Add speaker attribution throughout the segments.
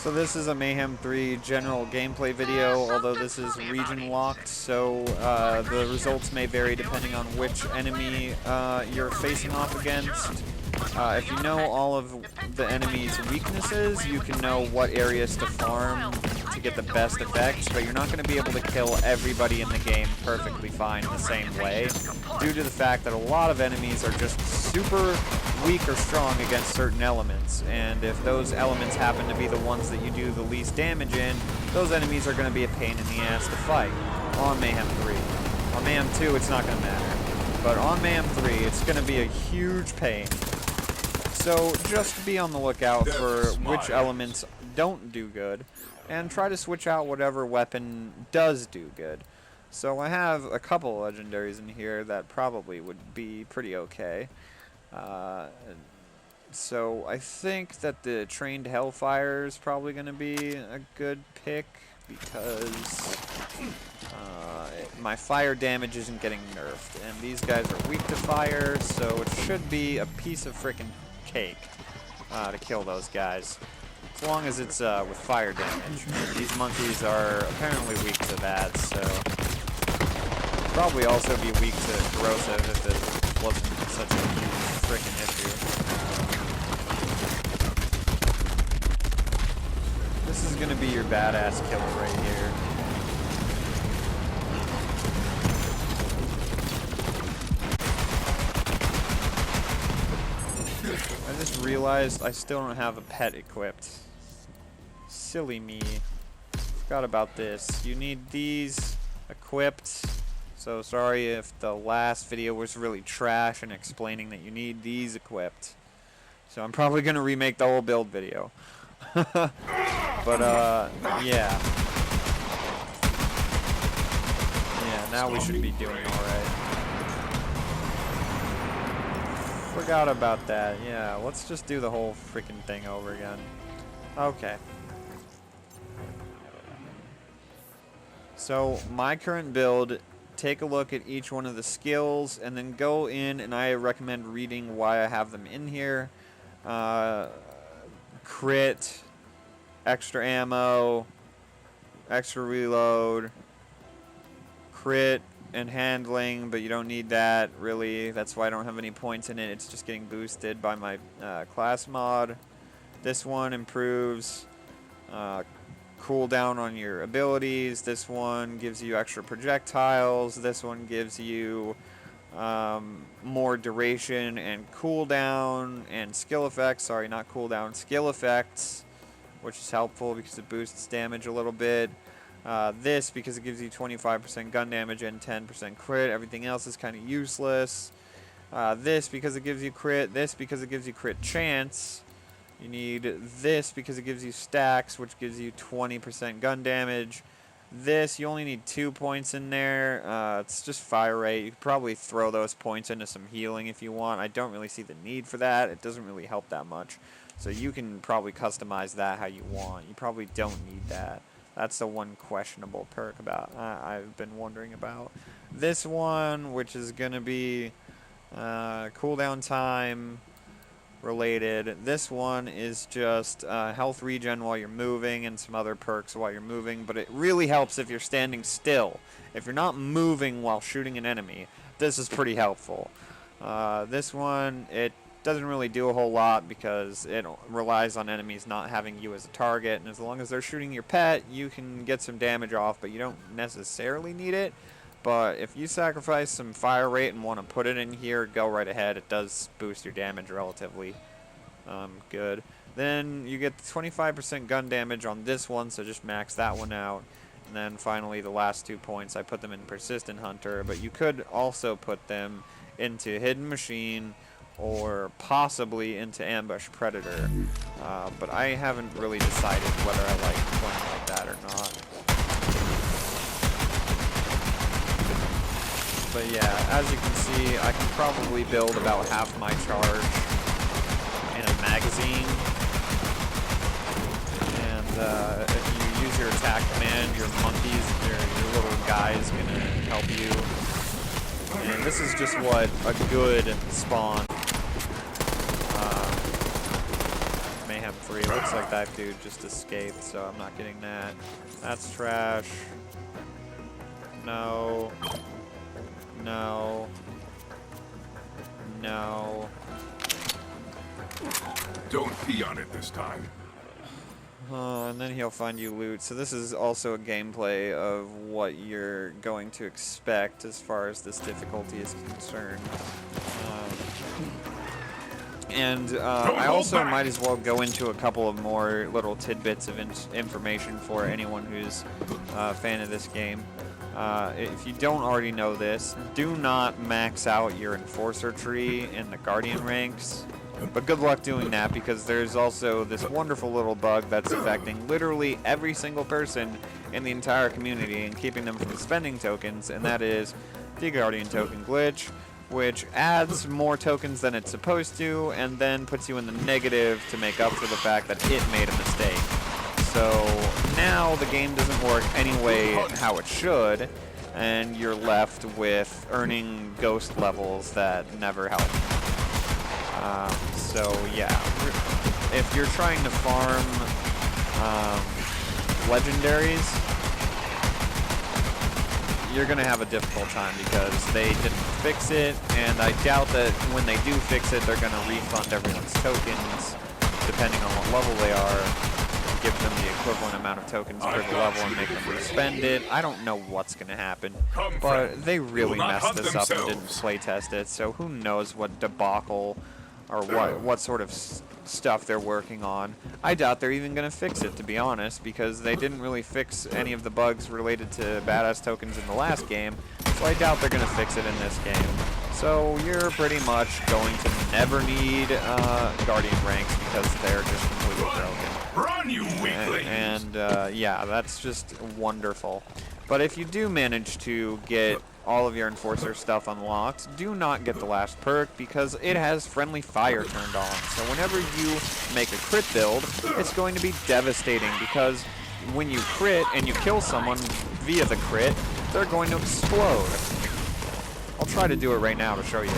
Speaker 1: So this is a Mayhem 3 general gameplay video, although this is region locked, so the results may vary depending on which enemy you're facing off against. If you know all of the enemy's weaknesses, you can know what areas to farm to get the best effects, but you're not going to be able to kill everybody in the game perfectly fine in the same way, due to the fact that a lot of enemies are just super weak or strong against certain elements, and if those elements happen to be the ones that you do the least damage in, those enemies are going to be a pain in the ass to fight on Mayhem 3. On Mayhem 2, it's not going to matter, but on Mayhem 3, it's going to be a huge pain. So just be on the lookout for which elements don't do good, and try to switch out whatever weapon does do good. So I have a couple legendaries in here that probably would be pretty okay. So I think that the trained Hellfire is probably going to be a good pick because my fire damage isn't getting nerfed, and these guys are weak to fire, so it should be a piece of frickin' cake to kill those guys, as long as it's with fire damage. These monkeys are apparently weak to that, so probably also be weak to corrosive if it wasn't such a huge frickin' issue. This is gonna be your badass killer right here. I just realized I still don't have a pet equipped. Silly me. Forgot about this. You need these equipped. So sorry if the last video was really trash and explaining that you need these equipped. So I'm probably going to remake the whole build video. But yeah. Yeah, now we should be doing alright. Forgot about that. Yeah, let's just do the whole freaking thing over again. Okay. So, my current build, take a look at each one of the skills, and then go in, and I recommend reading why I have them in here. Crit, extra ammo, extra reload, crit, and handling, but you don't need that, really. That's why I don't have any points in it. It's just getting boosted by my class mod. This one improves cooldown on your abilities. This one gives you extra projectiles. This one gives you more duration and cooldown and skill effects. Sorry, not cooldown, skill effects, which is helpful because it boosts damage a little bit. This because it gives you 25% gun damage and 10% crit. Everything else is kind of useless. This because it gives you crit. This because it gives you crit chance. You need this because it gives you stacks, which gives you 20% gun damage. This, you only need 2 points in there. It's just fire rate. You could probably throw those points into some healing if you want. I don't really see the need for that. It doesn't really help that much. So you can probably customize that how you want. You probably don't need that. That's the one questionable perk about I've been wondering about. This one, which is going to be cooldown time related. This one is just health regen while you're moving and some other perks while you're moving, but it really helps if you're standing still. If you're not moving while shooting an enemy, this is pretty helpful. This one, it doesn't really do a whole lot because it relies on enemies not having you as a target, and as long as they're shooting your pet, you can get some damage off, but you don't necessarily need it. But if you sacrifice some fire rate and want to put it in here, go right ahead. It does boost your damage relatively good. Then you get 25% gun damage on this one, so just max that one out. And then finally the last 2 points, I put them in Persistent Hunter, but you could also put them into Hidden Machine or possibly into Ambush Predator. But I haven't really decided whether I like playing like that or not. But yeah, as you can see, I can probably build about half my charge in a magazine. And if you use your attack command, your monkeys, your little guy is going to help you. And this is just what a good spawn Mayhem 3 3. Looks like that dude just escaped, so I'm not getting that. That's trash. No. No. No.
Speaker 2: Don't pee on it this time.
Speaker 1: And then he'll find you loot. So this is also a gameplay of what you're going to expect as far as this difficulty is concerned. I also might as well go into a couple of more little tidbits of information for anyone who's a fan of this game. If you don't already know this, do not max out your Enforcer tree in the Guardian ranks. But good luck doing that, because there's also this wonderful little bug that's affecting literally every single person in the entire community and keeping them from spending tokens, and that is the Guardian token glitch, which adds more tokens than it's supposed to, and then puts you in the negative to make up for the fact that it made a mistake. So now the game doesn't work anyway how it should, and you're left with earning ghost levels that never help. So yeah, if you're trying to farm legendaries, you're going to have a difficult time because they didn't fix it, and I doubt that when they do fix it, they're going to refund everyone's tokens, depending on what level they are, give them the equivalent amount of tokens per the level and make them respend it. I don't know what's going to happen, but they really messed this up and didn't play test it, so who knows what debacle or what sort of stuff they're working on. I doubt they're even going to fix it, to be honest, because they didn't really fix any of the bugs related to badass tokens in the last game, so I doubt they're going to fix it in this game. So you're pretty much going to never need Guardian ranks because they're just completely broken.
Speaker 2: Run, you weaklings!
Speaker 1: And yeah, that's just wonderful. But if you do manage to get all of your Enforcer stuff unlocked, do not get the last perk because it has friendly fire turned on. So whenever you make a crit build, it's going to be devastating because when you crit and you kill someone via the crit, they're going to explode. I'll try to do it right now to show you.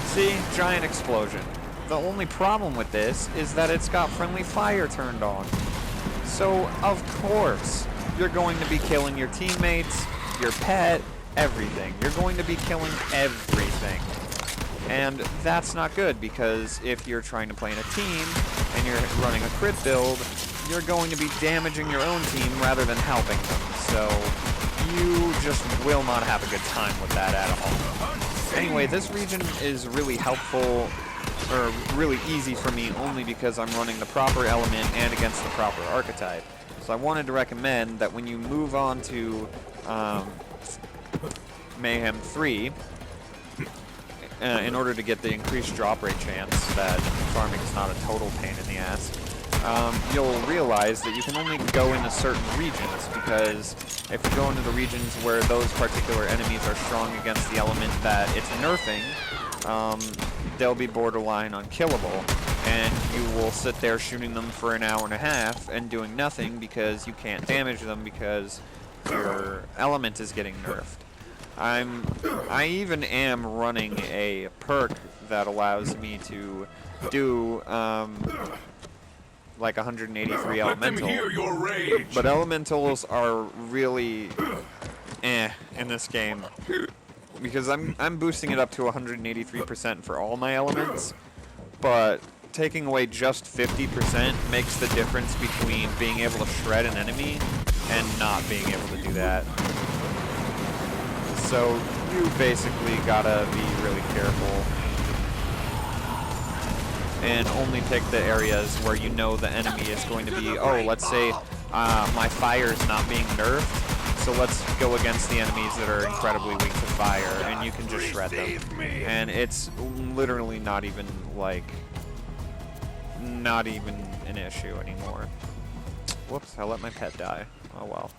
Speaker 1: See? Giant explosion. The only problem with this is that it's got friendly fire turned on. So, of course, you're going to be killing your teammates, your pet, everything. You're going to be killing everything. And that's not good, because if you're trying to play in a team and you're running a crit build, you're going to be damaging your own team rather than helping them. So you just will not have a good time with that at all. Anyway, this region is really helpful, or really easy for me, only because I'm running the proper element and against the proper archetype. So I wanted to recommend that when you move on to Mayhem 3, in order to get the increased drop rate chance that farming is not a total pain in the ass, you'll realize that you can only go into certain regions, because if you go into the regions where those particular enemies are strong against the element that it's nerfing, they'll be borderline unkillable, and you will sit there shooting them for an hour and a half and doing nothing because you can't damage them because your element is getting nerfed. I even am running a perk that allows me to do like 183 elemental, but elementals are really in this game, because I'm boosting it up to 183% for all my elements, but taking away just 50% makes the difference between being able to shred an enemy and not being able to do that. So you basically gotta be really careful and only pick the areas where you know the enemy is going to be, oh, let's say my fire is not being nerfed, so let's go against the enemies that are incredibly weak to fire, and you can just shred them. And it's literally not even an issue anymore. Whoops, I let my pet die. Oh well.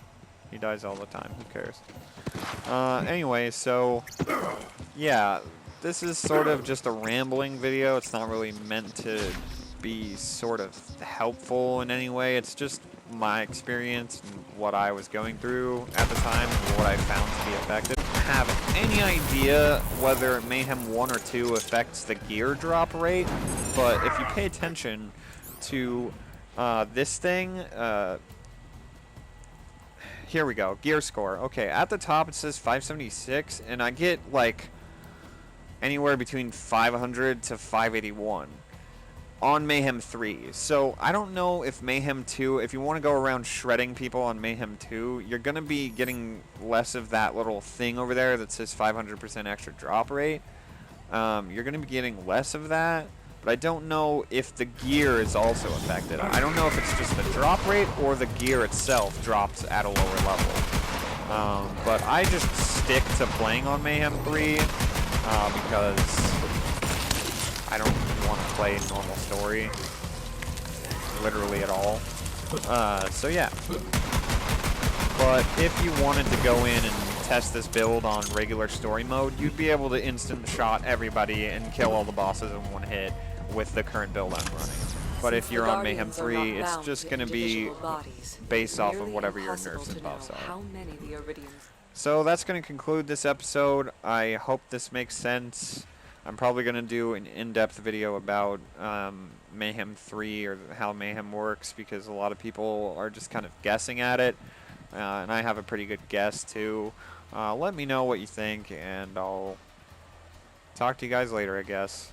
Speaker 1: He dies all the time, who cares? Anyway, so yeah, this is sort of just a rambling video. It's not really meant to be sort of helpful in any way. It's just my experience and what I was going through at the time and what I found to be effective. I have any idea whether Mayhem 1 or 2 affects the gear drop rate, but if you pay attention to This thing, here we go. Gear score. Okay, at the top it says 576, and I get like anywhere between 500 to 581 on Mayhem 3. So I don't know if Mayhem 2, if you want to go around shredding people on Mayhem 2, you're going to be getting less of that little thing over there that says 500% extra drop rate. You're going to be getting less of that. But I don't know if the gear is also affected. I don't know if it's just the drop rate or the gear itself drops at a lower level. But I just stick to playing on Mayhem 3 because I don't want to play normal story literally at all. So yeah. But if you wanted to go in and test this build on regular story mode, you'd be able to instant shot everybody and kill all the bosses in one hit with the current build I'm running. But if you're on Mayhem 3, it's just going to be based off of whatever your nerfs and buffs are. So that's going to conclude this episode. I hope this makes sense. I'm probably going to do an in-depth video about Mayhem 3 or how Mayhem works, because a lot of people are just kind of guessing at it. And I have a pretty good guess too. Let me know what you think, and I'll talk to you guys later, I guess.